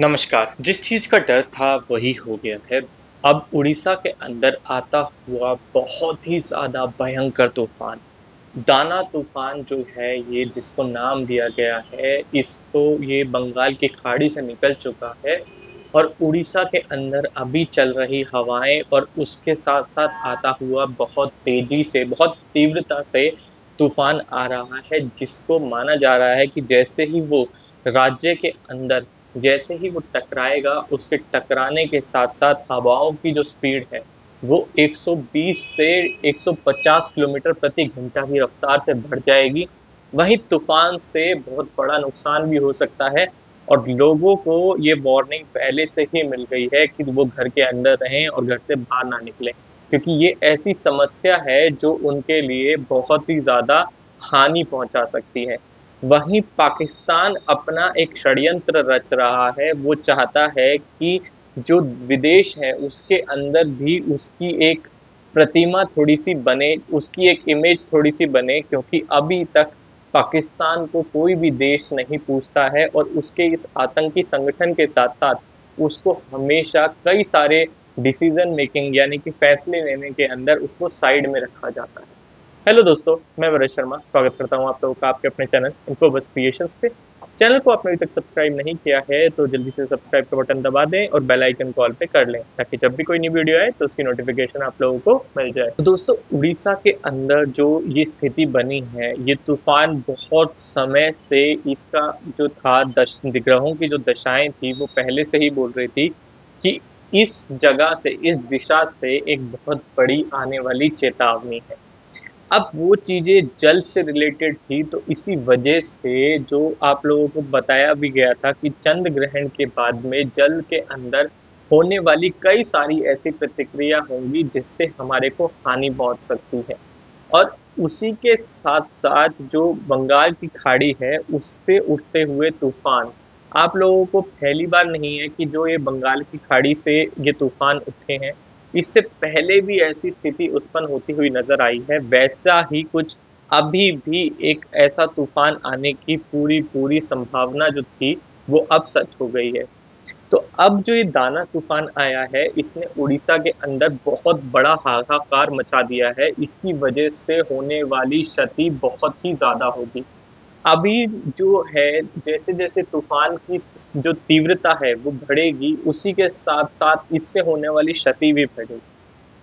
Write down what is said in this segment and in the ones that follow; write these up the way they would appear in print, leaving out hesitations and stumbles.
नमस्कार। जिस चीज़ का डर था वही हो गया है। अब उड़ीसा के अंदर आता हुआ बहुत ही ज़्यादा भयंकर तूफ़ान, दाना तूफ़ान जो है ये जिसको नाम दिया गया है, इसको ये बंगाल की खाड़ी से निकल चुका है और उड़ीसा के अंदर अभी चल रही हवाएँ और उसके साथ-साथ आता हुआ बहुत तेज़ी से, बहुत तीव्रता से तूफ़ान आ रहा है, जिसको माना जा रहा है कि जैसे ही वो राज्य के अंदर जैसे ही वो टकराएगा, उसके टकराने के साथ-साथ हवाओं की जो स्पीड है, वो 120 से 150 किलोमीटर प्रति घंटा की रफ्तार से बढ़ जाएगी। वहीं तूफ़ान से बहुत बड़ा नुकसान भी हो सकता है और लोगों को ये वार्निंग पहले से ही मिल गई है कि वो घर के अंदर रहें और घर से बाहर ना निकलें। क्योंकि ये ऐसी समस्या है जो उनके लिए बहुत ही ज़्यादा हानि पहुँचा सकती है। वहीं पाकिस्तान अपना एक षड्यंत्र रच रहा है, वो चाहता है कि जो विदेश है उसके अंदर भी उसकी एक प्रतिमा थोड़ी-सी बने, उसकी एक इमेज थोड़ी-सी बने क्योंकि अभी तक पाकिस्तान को कोई भी देश नहीं पूछता है और उसके इस आतंकी संगठन के साथ-साथ उसको हमेशा कई सारे डिसीज़न मेकिंग यानी कि फैसले लेने के अंदर उसको साइड में रखा जाता है। हेलो दोस्तों, मैं वरेश शर्मा स्वागत करता हूँ आप लोगों का आपके अपने चैनल इन्फोबस क्रिएशंस पे। चैनल को आपने अभी तक सब्सक्राइब नहीं किया है तो जल्दी से सब्सक्राइब का बटन दबा दें और बेल आइकन को ऑल पे कर लें ताकि जब भी कोई नई वीडियो आए तो उसकी नोटिफिकेशन आप लोगों को मिल जाए। तो दोस्तों, उड़ीसा के अंदर जो ये स्थिति बनी है, ये तूफान बहुत समय से इसका जो था दश ग्रहों की जो दशाएं थी वो पहले से ही बोल रही थी कि इस जगह से, इस दिशा से एक बहुत बड़ी आने वाली चेतावनी है। अब वो चीज़ें जल से रिलेटेड थी तो इसी वजह से जो आप लोगों को बताया भी गया था कि चंद्र ग्रहण के बाद में जल के अंदर होने वाली कई सारी ऐसी प्रतिक्रिया होंगी जिससे हमारे को हानि पहुंच सकती है। और उसी के साथ-साथ जो बंगाल की खाड़ी है उससे उठते हुए तूफ़ान, आप लोगों को पहली बार नहीं है कि जो ये बंगाल की खाड़ी से ये तूफ़ान उठे हैं, इससे पहले भी ऐसी स्थिति उत्पन्न होती हुई नज़र आई है। वैसा ही कुछ अभी भी एक ऐसा तूफ़ान आने की पूरी संभावना जो थी, वो अब सच हो गई है। तो अब जो ये दाना तूफ़ान आया है, इसने उड़ीसा के अंदर बहुत बड़ा हाहाकार मचा दिया है। इसकी वजह से होने वाली क्षति बहुत ही ज़्यादा होगी। अभी जो है, जैसे-जैसे तूफ़ान की जो तीव्रता है, वो बढ़ेगी, उसी के साथ-साथ इससे होने वाली क्षति भी बढ़ेगी।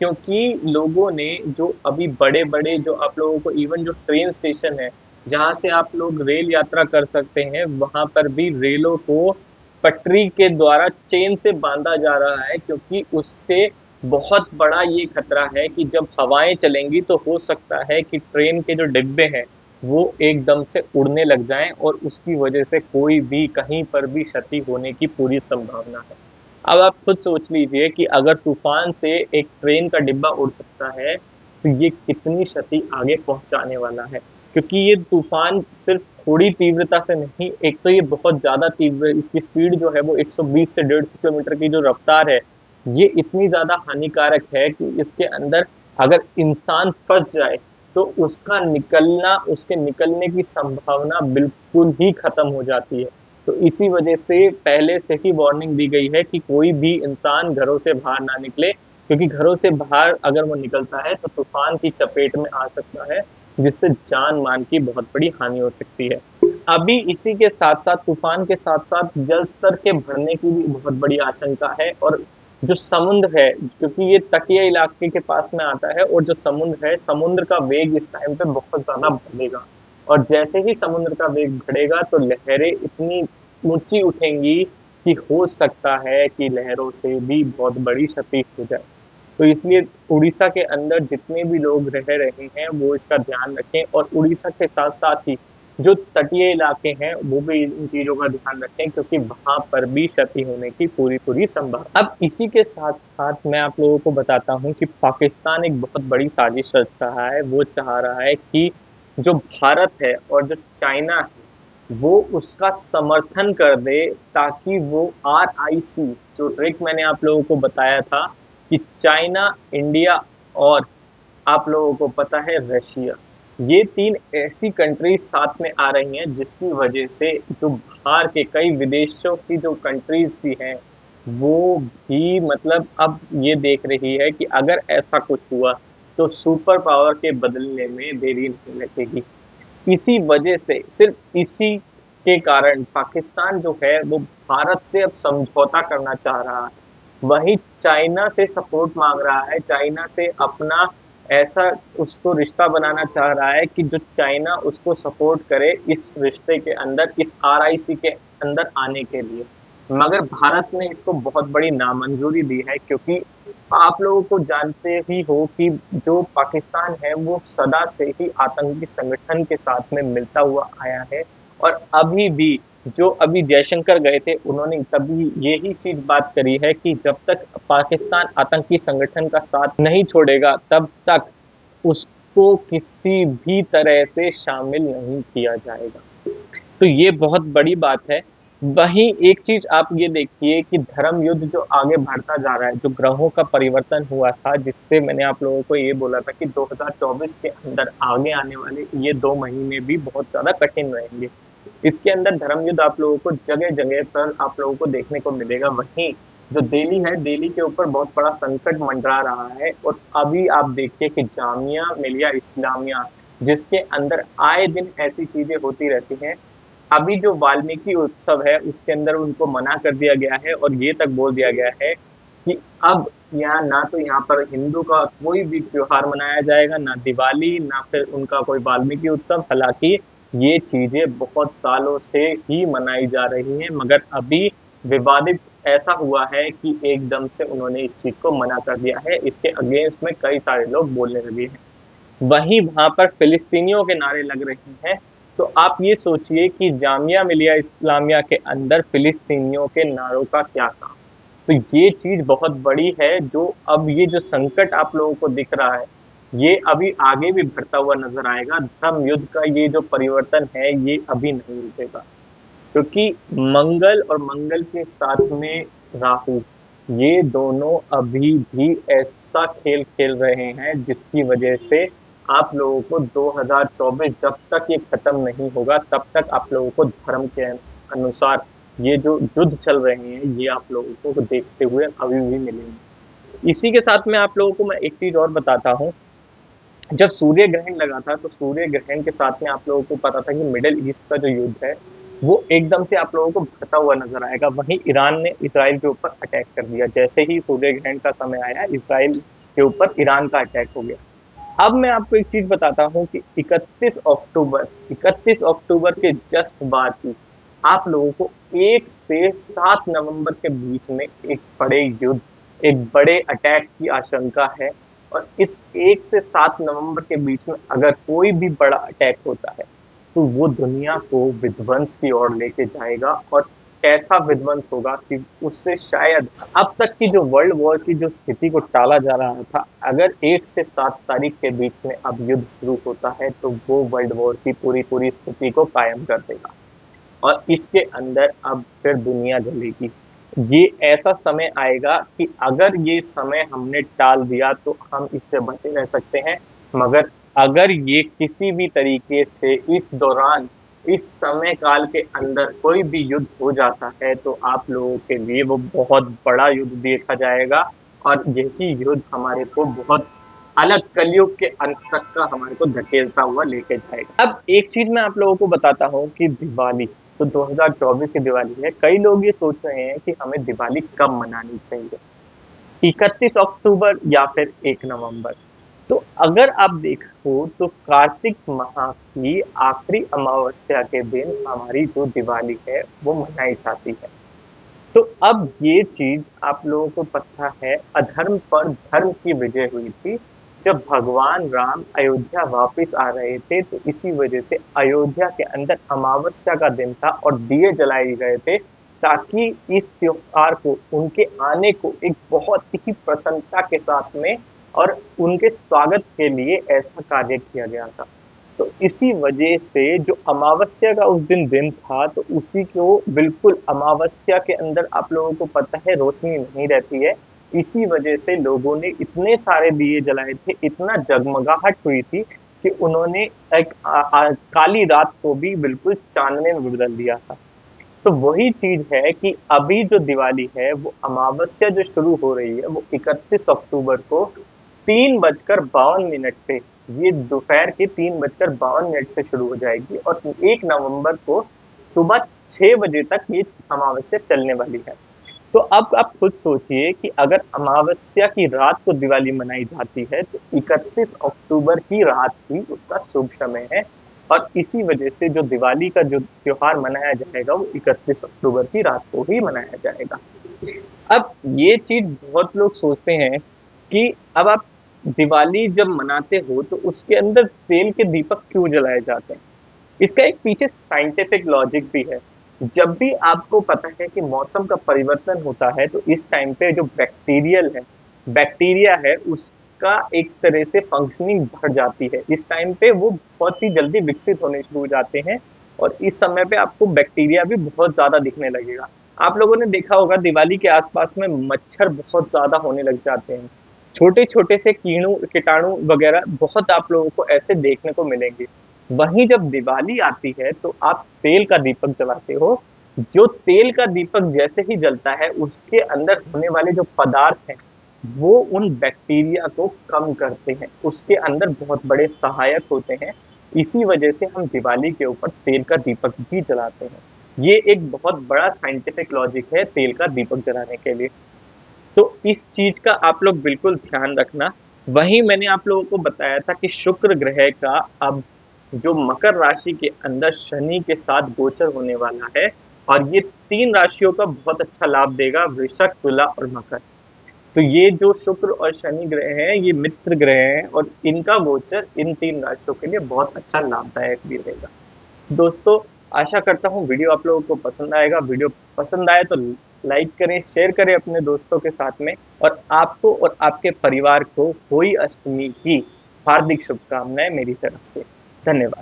क्योंकि लोगों ने जो अभी बड़े-बड़े जो आप लोगों को इवन जो ट्रेन स्टेशन है, जहाँ से आप लोग रेल यात्रा कर सकते हैं, वहाँ पर भी रेलों को पटरी के द्वारा चेन से बाँधा जा रहा है क्योंकि उससे बहुत बड़ा ये खतरा है कि जब हवाएँ चलेंगी तो हो सकता है कि ट्रेन के जो डिब्बे हैं, वो एकदम से उड़ने लग जाएँ और उसकी वजह से कोई भी कहीं पर भी क्षति होने की पूरी संभावना है। अब आप खुद सोच लीजिए कि अगर तूफ़ान से एक ट्रेन का डिब्बा उड़ सकता है, तो ये कितनी क्षति आगे पहुँचाने वाला है। क्योंकि ये तूफ़ान सिर्फ़ थोड़ी तीव्रता से नहीं, एक तो ये बहुत ज़्यादा तीव्र इसकी स्पीड जो है वो 120 से 150 किलोमीटर की जो रफ़्तार है, ये इतनी ज़्यादा हानिकारक है कि इसके अंदर अगर इंसान फँस जाए, तो उसका निकलना उसके निकलने की संभावना बिल्कुल ही ख़त्म हो जाती है। तो इसी वजह से पहले से ही वार्निंग दी गई है कि कोई भी इंसान घरों से बाहर ना निकले क्योंकि घरों से बाहर अगर वो निकलता है तो तूफान की चपेट में आ सकता है जिससे जान माल की बहुत बड़ी हानि हो सकती है। अभी इसी के साथ-साथ तूफान के साथ-साथ जल स्तर के बढ़ने की भी बहुत बड़ी आशंका है और जो समुद्र है, क्योंकि ये तटीय इलाके के पास में आता है और जो समुद्र है, समुद्र का वेग इस टाइम पे बहुत ज़्यादा बढ़ेगा और जैसे ही समुद्र का वेग बढ़ेगा तो लहरें इतनी ऊँची उठेंगी कि हो सकता है कि लहरों से भी बहुत बड़ी क्षति हो जाए। तो इसलिए उड़ीसा के अंदर जितने भी लोग रह रहे हैं, वो इसका ध्यान रखें और उड़ीसा के साथ-साथ ही जो तटीय इलाके हैं, वो भी इन चीज़ों का ध्यान रखें क्योंकि वहाँ पर भी क्षति होने की पूरी-पूरी संभावना। अब इसी के साथ-साथ मैं आप लोगों को बताता हूँ कि पाकिस्तान एक बहुत बड़ी साजिश रच रहा है। वो चाह रहा है कि जो भारत है और जो चाइना है, वो उसका समर्थन कर दे ताकि वो आरआईसी जो ट्रिक मैंने आप लोगों को बताया था कि चाइना, इंडिया और आप लोगों को पता है रशिया। ये 3 ऐसी कंट्रीज साथ में आ रही हैं जिसकी वजह से जो बाहर के कई विदेशों की जो कंट्रीज भी हैं वो भी मतलब अब ये देख रही है कि अगर ऐसा कुछ हुआ तो सुपर पावर के बदलने में देरी नहीं लगेगी। इसी वजह से सिर्फ इसी के कारण पाकिस्तान जो है वो भारत से अब समझौता करना चाह रहा है। वही चाइना से सपोर्ट मांग रहा है, चाइना से अपना ऐसा उसको रिश्ता बनाना चाह रहा है कि जो चाइना उसको सपोर्ट करे इस रिश्ते के अंदर, इस आरआईसी के अंदर आने के लिए। मगर भारत ने इसको बहुत बड़ी नामंजूरी दी है, क्योंकि आप लोगों को जानते ही हो कि जो पाकिस्तान है वो सदा से ही आतंकी संगठन के साथ में मिलता हुआ आया है। और अभी भी जो अभी जयशंकर गए थे उन्होंने तभी यही चीज बात करी है कि जब तक पाकिस्तान आतंकी संगठन का साथ नहीं छोड़ेगा तब तक उसको किसी भी तरह से शामिल नहीं किया जाएगा। तो ये बहुत बड़ी बात है। वहीं एक चीज आप ये देखिए कि धर्म युद्ध जो आगे बढ़ता जा रहा है, जो ग्रहों का परिवर्तन हुआ था जिससे मैंने आप लोगों को ये बोला था कि 2024 के अंदर आगे आने वाले ये 2 महीने भी बहुत ज्यादा कठिन रहेंगे। इसके अंदर धर्म युद्ध आप लोगों को जगह जगह पर आप लोगों को देखने को मिलेगा। वहीं जो दिल्ली है, दिल्ली के ऊपर बहुत बड़ा संकट मंडरा रहा है। और अभी आप देखिए कि जामिया मिलिया इस्लामिया जिसके अंदर आए दिन ऐसी चीजें होती रहती हैं। अभी जो वाल्मीकि उत्सव है उसके अंदर उनको मना कर दिया गया है और ये तक बोल दिया गया है कि अब यहाँ ना तो यहाँ पर हिंदू का कोई भी त्योहार मनाया जाएगा, ना दिवाली, ना फिर उनका कोई वाल्मीकि उत्सव। हालांकि ये चीजें बहुत सालों से ही मनाई जा रही हैं, मगर अभी विवादित ऐसा हुआ है कि एकदम से उन्होंने इस चीज को मना कर दिया है। इसके अगेंस्ट में कई सारे लोग बोलने लगे हैं। वहीं वहां पर फिलिस्तीनियों के नारे लग रहे हैं। तो आप ये सोचिए कि जामिया मिलिया इस्लामिया के अंदर फिलिस्तीनियों के नारों का क्या काम। तो ये चीज बहुत बड़ी है। जो अब ये जो संकट आप लोगों को दिख रहा है ये अभी आगे भी बढ़ता हुआ नजर आएगा। धर्म युद्ध का ये जो परिवर्तन है ये अभी नहीं रुकेगा, क्योंकि मंगल और मंगल के साथ में राहु, ये दोनों अभी भी ऐसा खेल खेल रहे हैं जिसकी वजह से आप लोगों को 2024 जब तक ये खत्म नहीं होगा तब तक आप लोगों को धर्म के अनुसार ये जो युद्ध चल रहे हैं ये आप लोगों को देखते हुए अभी भी मिलेंगे। इसी के साथ में आप लोगों को मैं एक चीज और बताता हूँ। जब सूर्य ग्रहण लगा था तो सूर्य ग्रहण के साथ में आप लोगों को पता था कि मिडिल ईस्ट का जो युद्ध है वो एकदम से आप लोगों को बढ़ता हुआ नजर आएगा। वहीं ईरान ने इसराइल के ऊपर अटैक कर दिया। जैसे ही सूर्य ग्रहण का समय आया इसराइल के ऊपर ईरान का अटैक हो गया। अब मैं आपको एक चीज बताता हूँ कि 31 अक्टूबर के जस्ट बाद ही आप लोगों को 1 से 7 नवंबर के बीच में एक बड़े युद्ध, एक बड़े अटैक की आशंका है। और इस 1 से 7 नवंबर के बीच में अगर कोई भी बड़ा अटैक होता है तो वो दुनिया को विध्वंस की ओर लेके जाएगा। और ऐसा विध्वंस होगा कि उससे शायद अब तक की जो वर्ल्ड वॉर की जो स्थिति को टाला जा रहा था, अगर 1 से 7 तारीख के बीच में अब युद्ध शुरू होता है तो वो वर्ल्ड वॉर की पूरी पूरी स्थिति को कायम कर देगा। और इसके अंदर अब फिर दुनिया जलेगी। ये ऐसा समय आएगा कि अगर ये समय हमने टाल दिया तो हम इससे बचे रह सकते हैं। मगर अगर ये किसी भी तरीके से इस दौरान, इस समय काल के अंदर कोई भी युद्ध हो जाता है तो आप लोगों के लिए वो बहुत बड़ा युद्ध देखा जाएगा। और यही युद्ध हमारे को बहुत अलग कलयुग के अंत तक का हमारे को धकेलता हुआ लेके जाएगा। अब एक चीज मैं आप लोगों को बताता हूँ कि दिवाली जो 2024 की दिवाली है, कई लोग ये सोच रहे हैं कि हमें दिवाली कब मनानी चाहिए, 31 अक्टूबर या फिर 1 नवंबर। तो अगर आप देखो तो कार्तिक माह की आखिरी अमावस्या के दिन हमारी जो दिवाली है वो मनाई जाती है। तो अब ये चीज आप लोगों को पता है, अधर्म पर धर्म की विजय हुई थी। जब भगवान राम अयोध्या वापस आ रहे थे तो इसी वजह से अयोध्या के अंदर अमावस्या का दिन था और दिए जलाए गए थे, ताकि इस त्योहार को, उनके आने को एक बहुत ही प्रसन्नता के साथ में और उनके स्वागत के लिए ऐसा कार्य किया गया था। तो इसी वजह से जो अमावस्या का उस दिन दिन था तो उसी को बिल्कुल अमावस्या के अंदर आप लोगों को पता है रोशनी नहीं रहती है। इसी वजह से लोगों ने इतने सारे दिए जलाए थे, इतना जगमगाहट हुई थी कि उन्होंने एक काली रात को भी बिल्कुल चांदने में बदल दिया था। तो वही चीज है कि अभी जो दिवाली है वो अमावस्या जो शुरू हो रही है वो 31 अक्टूबर को 3:52 पे, ये दोपहर के 3:52 से शुरू हो जाएगी और 1 नवंबर को सुबह 6 बजे तक ये अमावस्या चलने वाली है। तो अब आप खुद सोचिए कि अगर अमावस्या की रात को दिवाली मनाई जाती है तो 31 अक्टूबर की रात ही उसका शुभ समय है और इसी वजह से जो दिवाली का जो त्योहार मनाया जाएगा वो 31 अक्टूबर की रात को ही मनाया जाएगा। अब ये चीज बहुत लोग सोचते हैं कि अब आप दिवाली जब मनाते हो तो उसके अंदर तेल के दीपक क्यों जलाए जाते हैं। इसका एक पीछे साइंटिफिक लॉजिक भी है। जब भी आपको पता है कि मौसम का परिवर्तन होता है तो इस टाइम पे जो बैक्टीरिया है उसका एक तरह से फंक्शनिंग बढ़ जाती है। इस टाइम पे वो बहुत ही जल्दी विकसित होने शुरू हो जाते हैं और इस समय पे आपको बैक्टीरिया भी बहुत ज्यादा दिखने लगेगा। आप लोगों ने देखा होगा दिवाली के आसपास में मच्छर बहुत ज्यादा होने लग जाते हैं। छोटे छोटे से कीटाणु वगैरह बहुत आप लोगों को ऐसे देखने को मिलेंगे। वहीं जब दिवाली आती है तो आप तेल का दीपक जलाते हो। जो तेल का दीपक जैसे ही जलता है उसके अंदर होने वाले जो पदार्थ हैं वो उन बैक्टीरिया को कम करते हैं, उसके अंदर बहुत बड़े सहायक होते हैं। इसी वजह से हम दिवाली के ऊपर तेल का दीपक भी जलाते हैं। ये एक बहुत बड़ा साइंटिफिक लॉजिक है तेल का दीपक जलाने के लिए। तो इस चीज का आप लोग बिल्कुल ध्यान रखना। वहीं मैंने आप लोगों को बताया था कि शुक्र ग्रह का अब जो मकर राशि के अंदर शनि के साथ गोचर होने वाला है और ये 3 राशियों का बहुत अच्छा लाभ देगा, वृषभ, तुला और मकर। तो ये जो शुक्र और शनि ग्रह हैं ये मित्र ग्रह हैं और इनका गोचर इन 3 राशियों के लिए बहुत अच्छा लाभदायक भी रहेगा। दोस्तों, आशा करता हूँ वीडियो आप लोगों को पसंद आएगा। वीडियो पसंद आए तो लाइक करें, शेयर करें अपने दोस्तों के साथ में और आपको और आपके परिवार को होली अष्टमी की हार्दिक शुभकामनाएं मेरी तरफ से। धन्यवाद।